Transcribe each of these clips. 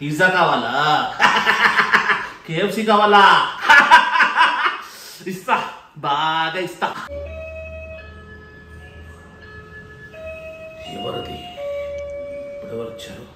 Pizza కావాలా KFC కావాలా ఇస్తా బాగా ఇస్తా ఎవరిది ఎవరు వచ్చారు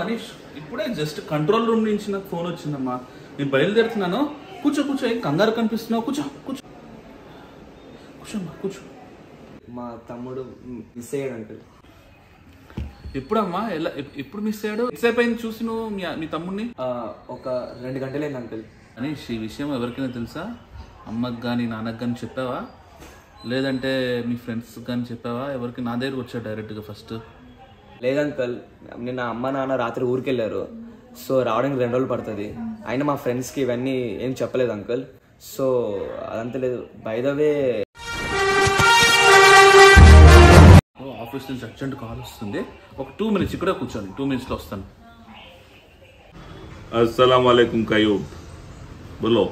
అనీష్ ఇప్పుడే జస్ట్ కంట్రోల్ రూమ్ నుంచి నాకు ఫోన్ వచ్చిందమ్మా నేను బయలుదేరుతున్నాను కూర్చో కూర్చో ఏం కంగారు కనిపిస్తున్నావు కూర్చో కూర్చో కూర్చోమ్మా కూర్చో మా తమ్ముడు మిస్ అయ్యాడు అంకుల్ ఎప్పుడమ్మా ఎలా ఎప్పుడు మిస్ అయ్యాడు ఎంతసేపు అయింది చూసి నువ్వు మీ తమ్ముడిని ఒక 2 గంటలైంది అంకుల్ అనీష్ ఈ విషయం ఎవరికైనా తెలుసా అమ్మకి కానీ నాన్నకి కానీ చెప్పావా లేదంటే మీ ఫ్రెండ్స్ కానీ చెప్పావా ఎవరికి నా దగ్గరకు వచ్చాడు డైరెక్ట్గా ఫస్ట్ లేదంకల్ నిన్న అమ్మ నాన్న రాత్రి ఊరికి వెళ్ళారు సో రావడానికి 2 రోజులు పడుతుంది అయినా మా ఫ్రెండ్స్కి ఇవన్నీ ఏం చెప్పలేదు అంకుల్ సో అదంతా లేదు బై ద వే ఆఫీస్ నుంచి అర్జెంట్ కాల్ వస్తుంది ఒక 2 minutes ఇక్కడే కూర్చోండి 2 minutesలో వస్తాను अस्सलाम वालेकुम कायूब बोलो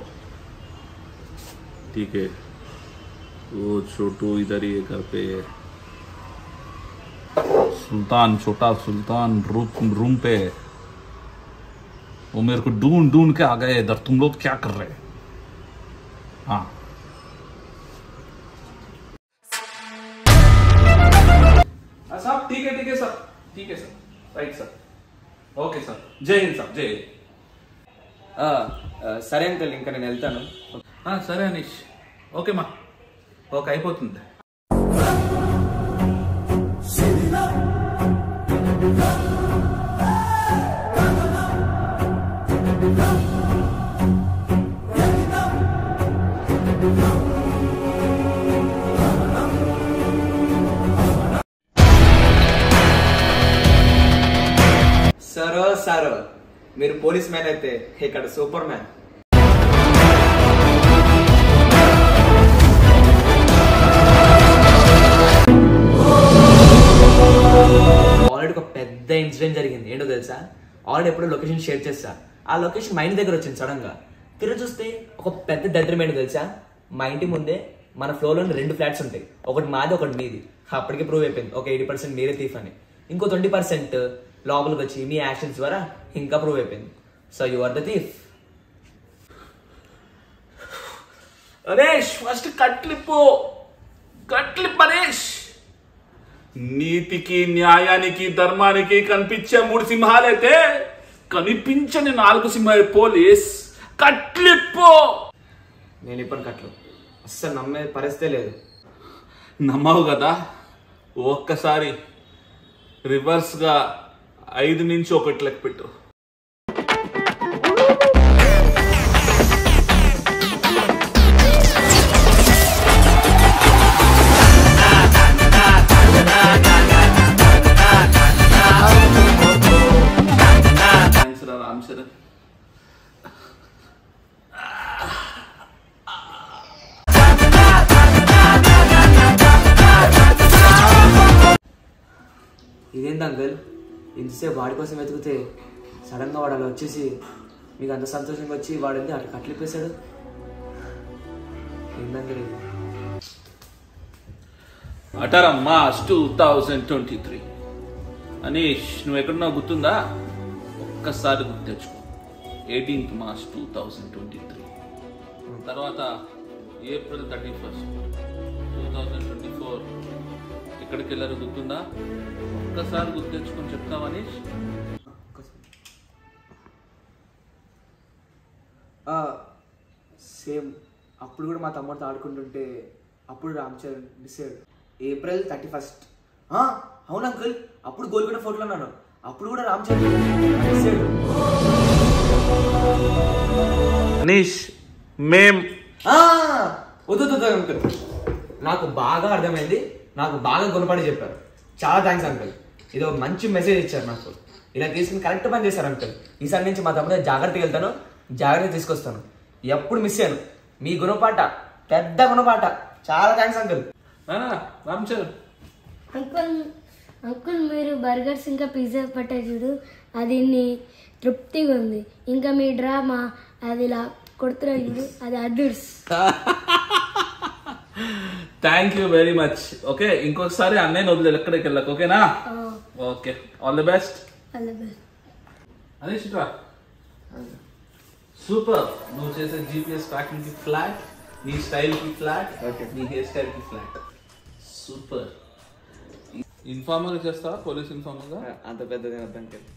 ठीक है वो छोटू इधर ही है घर पे सुल्तान छोटा सुल्तान रूम पे वो मेरे को ढूंढ ढूंढ के आ गए इधर तुम लोग क्या कर रहे हैं हाँ साहब ठीक है sir right sir okay sir जय हिंद साहब जय हिंद సరే అంకుల్ ఇంకా నేను వెళ్తాను సరే అనీష్ ఓకే మా ఓకే అయిపోతుంది సార్ మీరు పోలీస్ మ్యాన్ అయితే ఇక్కడ సూపర్ మ్యాన్ ఆల్రెడీ ఒక పెద్ద ఇన్సిడెంట్ జరిగింది ఏంటో తెలుసా ఆల్రెడీ ఎప్పుడో లొకేషన్ షేర్ చేస్తా ఆ లొకేషన్ మా ఇంటి దగ్గర వచ్చింది సడన్ గా తిరిగి చూస్తే ఒక పెద్ద దరిద్రం ఏంటో తెలుసా మా ఇంటి ముందే మన ఫ్లోర్లో 2 ఫ్లాట్స్ ఉంటాయి ఒకటి మాది ఒకటి మీది అప్పటికే ప్రూవ్ అయిపోయింది ఒక 80% మీరే తీఫ్ అని ఇంకో 20% లోపలికి వచ్చి మీ యాక్షన్స్ ద్వారా ఇంకా ప్రూవ్ అయిపోయింది so you are the thief Anesh first కట్లిప్పు అనేష్ నీతికి న్యాయానికి ధర్మానికి కనిపించే 3 సింహాలైతే కనిపించని 4 సింహాలు పోలీస్ కట్లిప్పు నేను ఇప్పుడు కట్లు అస్సలు నమ్మే పరిస్థితే లేదు నమ్మవు కదా ఒక్కసారి రివర్స్ గా 5 నుంచి 1 లెక్క పెట్టు రామ్ చరణ్ ఇదేంటి అంకుల్ ఇంతసేపు వాడి కోసం వెతికితే సడన్ గా వాడు అలా వచ్చేసి మీకు అంత సంతోషంగా వచ్చి వాడు అట్లా కట్లిప్పేశాడు ఏంటంటే అటారా మార్చ్ 2023 అనీష్ నువ్వు ఎక్కడున్నావు గుర్తుందా ఒక్కసారి గుర్తు తెచ్చుకో 18th March 2023 తర్వాత April 31st 2024 ఎక్కడికి వెళ్ళారు గుర్తుందా ఒక్కసారి గుర్తు తెచ్చుకొని చెప్తావా అనీష్ సేమ్ అప్పుడు కూడా మా తమ్ముడితో ఆడుకుంటుంటే అప్పుడు రామ్ చరణ్ మిస్ అయ్యాడు April 31st అవును అంకుల్ అప్పుడు గోల్కొండ ఫోటోలో ఉన్నాను అప్పుడు కూడా రామ్ చరణ్ మిస్ అయ్యాడు అనీష్ మేం వద్దు అంకుల్ నాకు బాగా అర్థమైంది నాకు బాగా గుణపడి చెప్పారు చాలా థ్యాంక్స్ అంకుల్ ఇది ఒక మంచి మెసేజ్ ఇచ్చారు నాకు ఇలా తీసుకుని కరెక్ట్ పని చేశారు అంకుల్. ఈసారి నుంచి మా తమ్ముడు జాగ్రత్తగా వెళ్తాను, జాగ్రత్తగా తీసుకొస్తాను. ఎప్పుడు మిస్ అయ్యాను. మీ గుణపాట పెద్ద గుణపాట. చాలా thanks uncle. Ramcharan uncle uncle మీరు బర్గర్స్ ఇంకా పిజ్జా పట్టే చూడు, అది తృప్తిగా ఉంది. ఇంకా మీ డ్రామా అది ఇలా కొడుతున్నా చూడు, అది అడ్డుర్స్. Thank you very much. Okay, ఇంకొకసారి అన్నయ్య వదిలేదు ఎక్కడికి వెళ్ళకు. ఓకేనా? Okay, all the best. అదే చిట్రా సూపర్. నువ్వు చేసే GPS ట్రాకింగ్ కి ఫ్లాట్, నీ స్టైల్ కి ఫ్లాట్, నీ హెయిర్ స్టైల్ కి ఫ్లాట్. సూపర్. ఇన్ఫార్మర్ చేస్తావా? పోలీస్ ఇన్ఫార్మర్ గా? అంత పెద్దది వద్దు అంకుల్.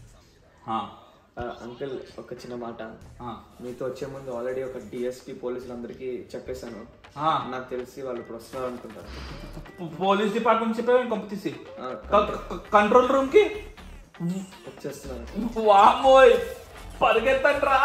అంకుల్ ఒక చిన్న మాట, మీతో వచ్చే ముందు ఆల్రెడీ ఒక DSP పోలీసులందరికీ చెప్పేశాను. నాకు తెలిసి వాళ్ళు ఇప్పుడు వస్తున్నారు అనుకుంటారు. పోలీస్ డిపార్ట్మెంట్ చెప్పావు కంపెనీసి కంట్రోల్ రూమ్ కి వచ్చేస్తున్నారు. వామోయ్ పరిగెత్తండి రా.